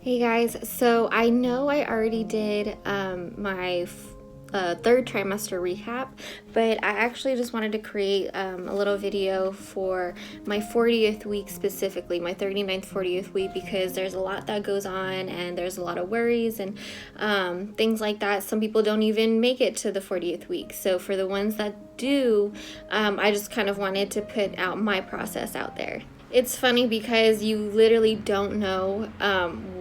Hey guys, so I know I already did my third trimester recap, but I actually just wanted to create a little video for my 40th week specifically, my 39th, 40th week, because there's a lot that goes on and there's a lot of worries and things like that. Some people don't even make it to the 40th week. So for the ones that do, I just kind of wanted to put out my process out there. It's funny because you literally don't know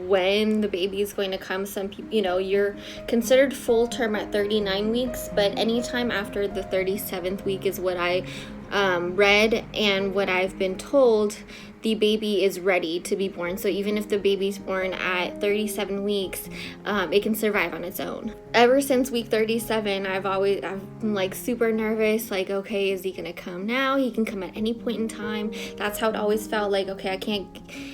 when the baby is going to come. Some people, you're considered full term at 39 weeks, but anytime after the 37th week is what I read and what I've been told. The baby is ready to be born. So even if the baby's born at 37 weeks, it can survive on its own. Ever since week 37, I've been like super nervous, like, okay, is he gonna come now? He can come at any point in time. That's how it always felt, like, okay,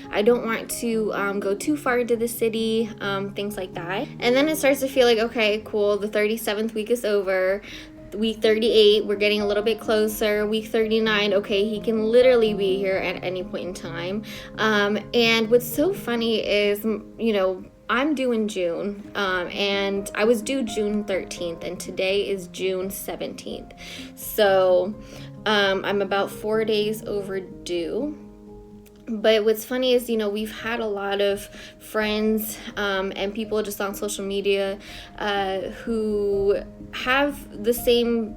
I don't want to go too far into the city, things like that. And then it starts to feel like, okay, cool, the 37th week is over. Week 38, we're getting a little bit closer. Week 39, okay, he can literally be here at any point in time. And what's so funny is, I'm due in June, and I was due June 13th, and today is June 17th. So I'm about 4 days overdue. But what's funny is, we've had a lot of friends and people just on social media who have the same,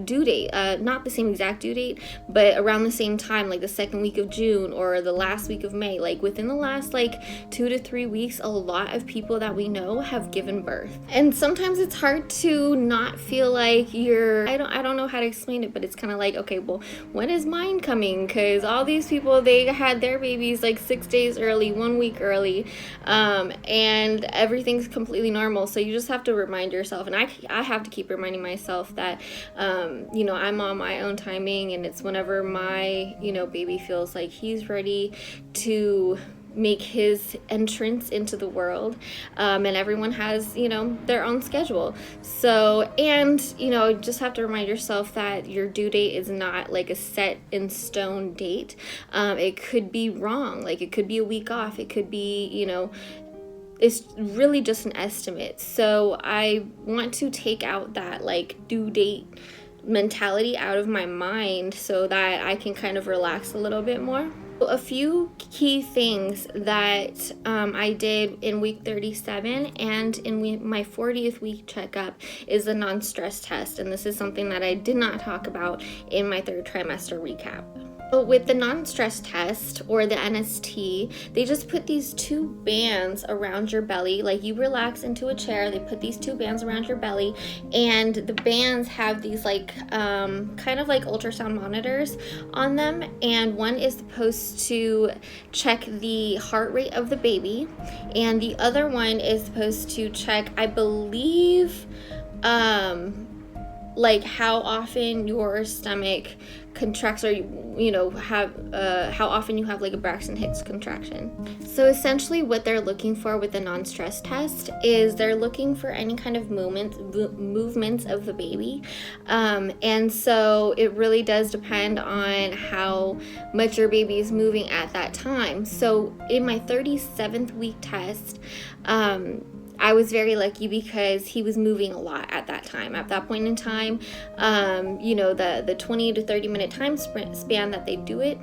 due date, not the same exact due date, but around the same time, like the second week of June or the last week of May. Like within the last 2 to 3 weeks, a lot of people that we know have given birth. And sometimes it's hard to not feel like I don't know how to explain it, but it's kind of like, okay, well, when is mine coming? Because all these people, they had their babies 6 days early, 1 week early, and everything's completely normal. So you just have to remind yourself, and I have to keep reminding myself that I'm on my own timing, and it's whenever my baby feels like he's ready to make his entrance into the world, and everyone has their own schedule. So, and just have to remind yourself that your due date is not like a set in stone date. It could be wrong, like it could be a week off, it could be it's really just an estimate. So I want to take out that due date mentality out of my mind so that I can kind of relax a little bit more. A few key things that I did in week 37 and in my 40th week checkup is the non-stress test, and this is something that I did not talk about in my third trimester recap. So with the non-stress test, or the NST, they just put these two bands around your belly. Like, you relax into a chair, they put these two bands around your belly, and the bands have these kind of like ultrasound monitors on them, and one is supposed to check the heart rate of the baby, and the other one is supposed to check, I believe, how often your stomach contracts, or how often you have a Braxton Hicks contraction. So essentially what they're looking for with the non-stress test is they're looking for any kind of movements of the baby, and so it really does depend on how much your baby is moving at that time. So in my 37th week test, I was very lucky because he was moving a lot at that time. At that point in time, the 20 to 30 minute time span that they do it,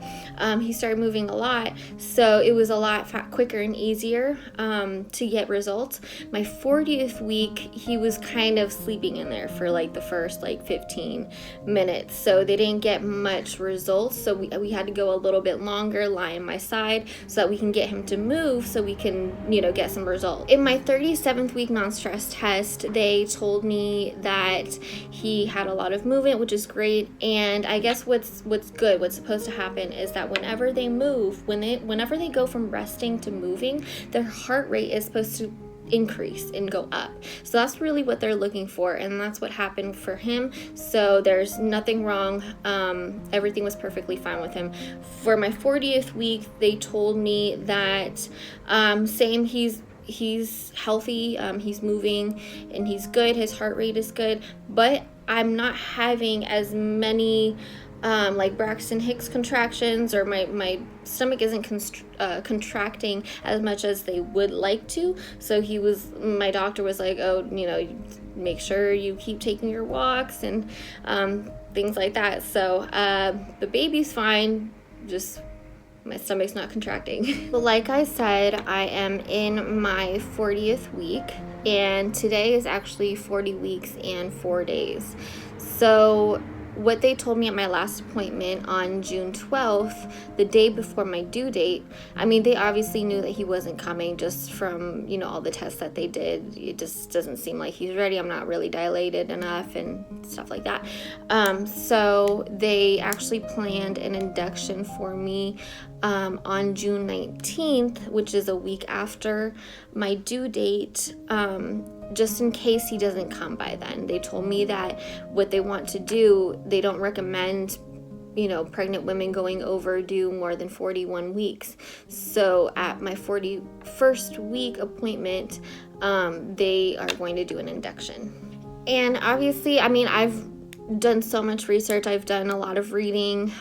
he started moving a lot. So it was a lot quicker and easier to get results. My 40th week, he was kind of sleeping in there for the first 15 minutes. So they didn't get much results. So we had to go a little bit longer, lie on my side, so that we can get him to move, so we can, get some results. In my 37th week non-stress test, they told me that he had a lot of movement, which is great. And I guess what's good, what's supposed to happen is that whenever they move, whenever they go from resting to moving, their heart rate is supposed to increase and go up. So that's really what they're looking for, and that's what happened for him. So there's nothing wrong. Everything was perfectly fine with him. For my 40th week, they told me that same, he's healthy, he's moving, and he's good, his heart rate is good, but I'm not having as many like Braxton Hicks contractions, or my stomach isn't contracting as much as they would like to. So my doctor was like, oh, make sure you keep taking your walks and things like that. So the baby's fine, just my stomach's not contracting. But like I said, I am in my 40th week, and today is actually 40 weeks and 4 days. So what they told me at my last appointment on June 12th, the day before my due date, I mean, they obviously knew that he wasn't coming just from, all the tests that they did. It just doesn't seem like he's ready. I'm not really dilated enough and stuff like that. So they actually planned an induction for me on June 19th, which is a week after my due date, just in case he doesn't come by then. They told me that what they want to do, they don't recommend pregnant women going overdue more than 41 weeks. So at my 41st week appointment, they are going to do an induction. And obviously, I mean, I've done so much research. I've done a lot of reading,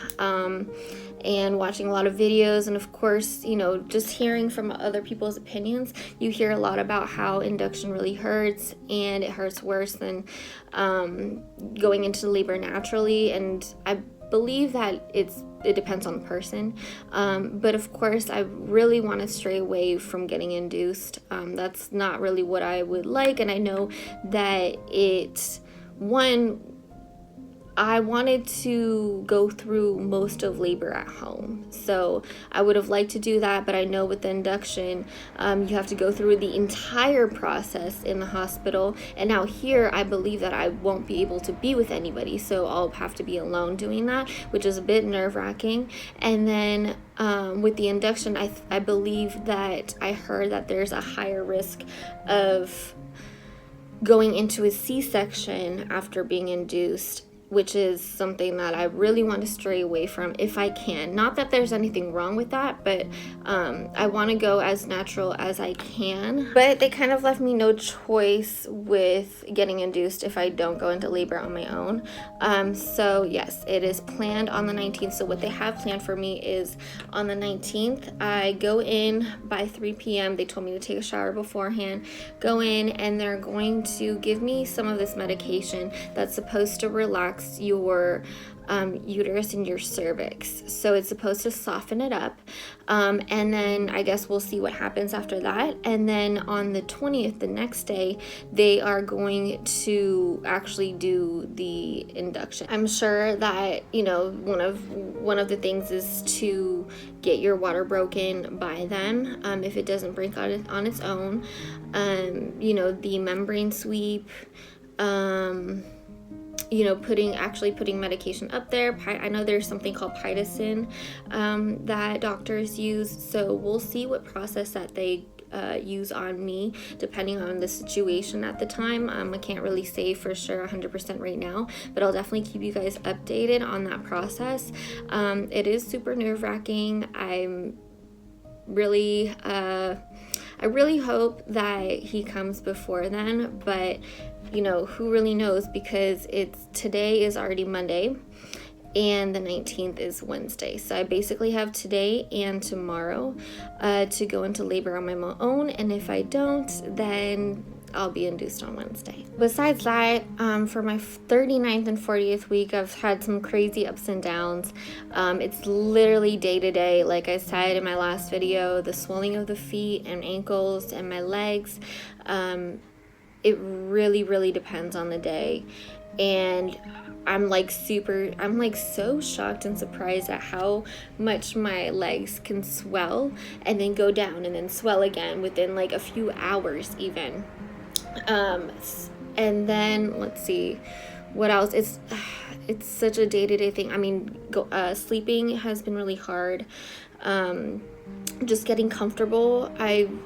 and watching a lot of videos, and of course, just hearing from other people's opinions. You hear a lot about how induction really hurts, and it hurts worse than going into labor naturally, and I believe that it depends on the person, but of course I really want to stray away from getting induced. That's not really what I would like, and I know that I wanted to go through most of labor at home, so I would have liked to do that, but I know with the induction, you have to go through the entire process in the hospital, and now here I believe that I won't be able to be with anybody, so I'll have to be alone doing that, which is a bit nerve-wracking. And then with the induction, I believe that I heard that there's a higher risk of going into a C-section after being induced, which is something that I really want to stray away from if I can. Not that there's anything wrong with that, but I want to go as natural as I can. But they kind of left me no choice with getting induced if I don't go into labor on my own. So yes, it is planned on the 19th. So what they have planned for me is on the 19th, I go in by 3 p.m. They told me to take a shower beforehand, go in, and they're going to give me some of this medication that's supposed to relax your uterus and your cervix. So it's supposed to soften it up, and then I guess we'll see what happens after that. And then on the 20th, the next day, they are going to actually do the induction. I'm sure that one of the things is to get your water broken by them, if it doesn't break on its own. The membrane sweep, putting medication up there. I know there's something called pitocin that doctors use, so we'll see what process that they use on me depending on the situation at the time. I can't really say for sure 100% right now, but I'll definitely keep you guys updated on that process. It is super nerve-wracking. I really hope that he comes before then, but who really knows, because today is already Monday and the 19th is Wednesday. So I basically have today and tomorrow to go into labor on my own, and if I don't, then I'll be induced on Wednesday. Besides that, for my 39th and 40th week, I've had some crazy ups and downs. It's literally day to day. Like I said in my last video, the swelling of the feet and ankles and my legs, it really, really depends on the day. And I'm so shocked and surprised at how much my legs can swell and then go down and then swell again within like a few hours even. And then let's see what else. It's such a day-to-day thing. I mean, sleeping has been really hard. Just getting comfortable. 2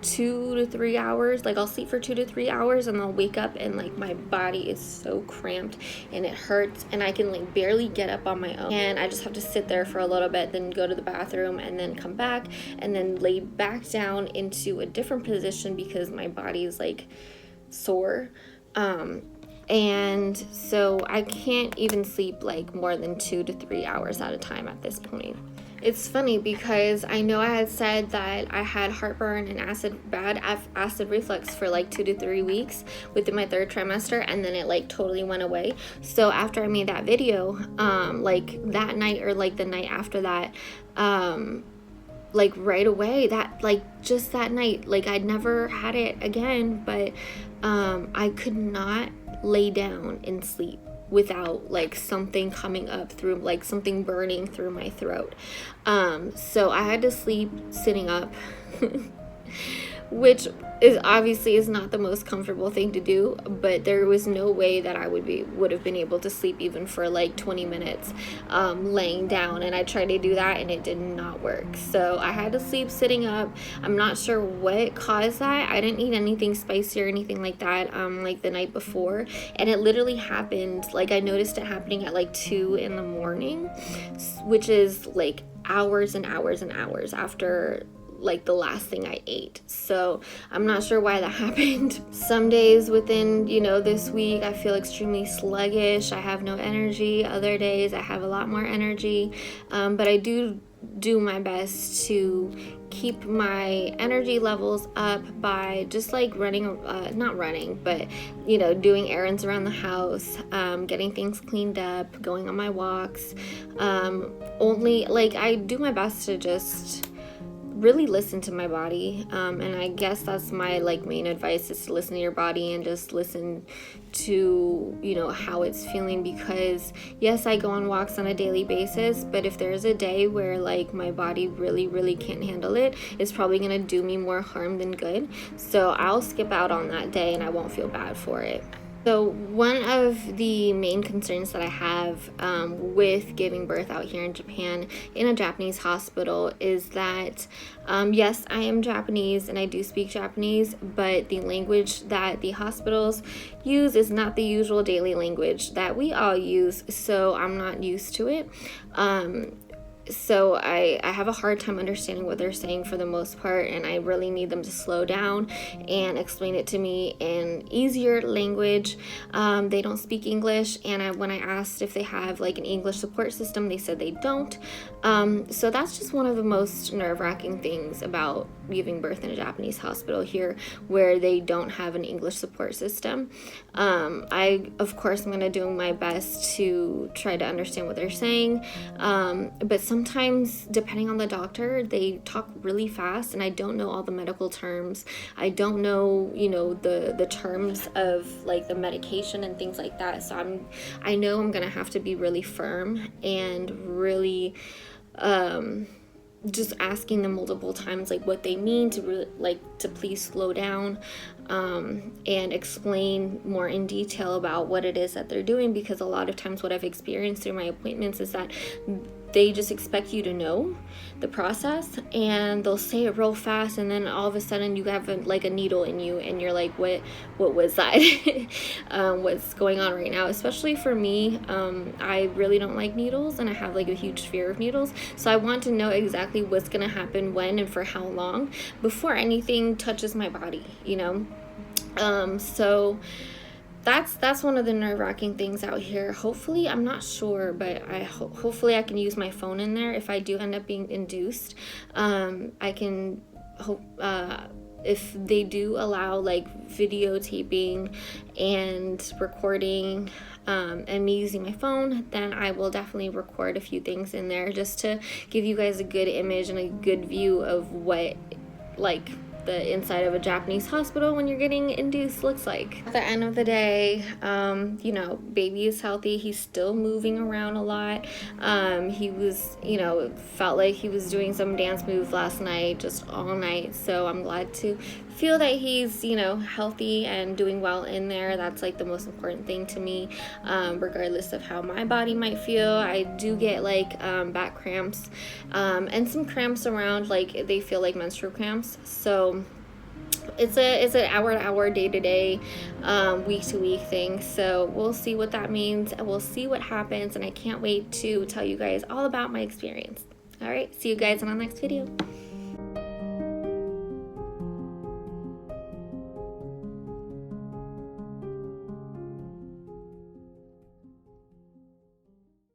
to 3 hours, like I'll sleep for 2 to 3 hours and I'll wake up and like my body is so cramped and it hurts and I can like barely get up on my own, and I just have to sit there for a little bit, then go to the bathroom and then come back and then lay back down into a different position because my body is like sore. And so I can't even sleep like more than 2 to 3 hours at a time at this point. It's funny because I know I had said that I had heartburn and bad acid reflux for like 2 to 3 weeks within my third trimester, and then it like totally went away. So after I made that video, like that night or like the night after that, like right away, that like just that night, like I'd never had it again, but I could not lay down and sleep without like something coming up through, like something burning through my throat. So I had to sleep sitting up, which is obviously is not the most comfortable thing to do, but there was no way that I would have been able to sleep even for like 20 minutes laying down, and I tried to do that and it did not work. So I had to sleep sitting up. I'm not sure what caused that. I didn't eat anything spicy or anything like that like the night before, and it literally happened, like I noticed it happening at like 2 in the morning, which is like hours and hours and hours after like the last thing I ate. So I'm not sure why that happened. Some days within, you know, this week I feel extremely sluggish. I have no energy. Other days I have a lot more energy. But I do my best to keep my energy levels up by just like running, not running, but you know, doing errands around the house, getting things cleaned up, going on my walks. Only like I do my best to just really listen to my body, and I guess that's my like main advice, is to listen to your body and just listen to, you know, how it's feeling. Because yes, I go on walks on a daily basis, but if there's a day where like my body really can't handle it, it's probably gonna do me more harm than good. So I'll skip out on that day and I won't feel bad for it. So one of the main concerns that I have with giving birth out here in Japan in a Japanese hospital is that, yes, I am Japanese and I do speak Japanese, but the language that the hospitals use is not the usual daily language that we all use, so I'm not used to it. So I have a hard time understanding what they're saying for the most part, and I really need them to slow down and explain it to me in easier language. They don't speak English, and when I asked if they have like an English support system, they said they don't. So that's just one of the most nerve-wracking things about giving birth in a Japanese hospital here, where they don't have an English support system. I, of course, I'm going to do my best to try to understand what they're saying, but sometimes, depending on the doctor, they talk really fast, and I don't know all the medical terms. I don't know, you know, the terms of like the medication and things like that. So I know I'm going to have to be really firm and really just asking them multiple times like what they mean, to really, like, to please slow down, and explain more in detail about what it is that they're doing. Because a lot of times what I've experienced through my appointments is that they just expect you to know the process, and they'll say it real fast, and then all of a sudden you have like a needle in you, and you're like, what was that? What's going on right now? Especially for me, I really don't like needles, and I have like a huge fear of needles, so I want to know exactly what's gonna happen when and for how long before anything touches my body, you know. So that's one of the nerve-wracking things out here. Hopefully, I'm not sure, but hopefully I can use my phone in there if I do end up being induced. I can hope, if they do allow like videotaping and recording, and me using my phone, then I will definitely record a few things in there just to give you guys a good image and a good view of what like the inside of a Japanese hospital when you're getting induced looks like. At the end of the day, you know, baby is healthy. He's still moving around a lot. He was, you know, felt like he was doing some dance moves last night, just all night. So I'm glad to feel that he's, you know, healthy and doing well in there. That's like the most important thing to me, regardless of how my body might feel. I do get like back cramps, and some cramps around, like they feel like menstrual cramps. So it's an hour to hour, day to day, week to week thing. So we'll see what that means, and we'll see what happens, and I can't wait to tell you guys all about my experience. All right, see you guys in our next video.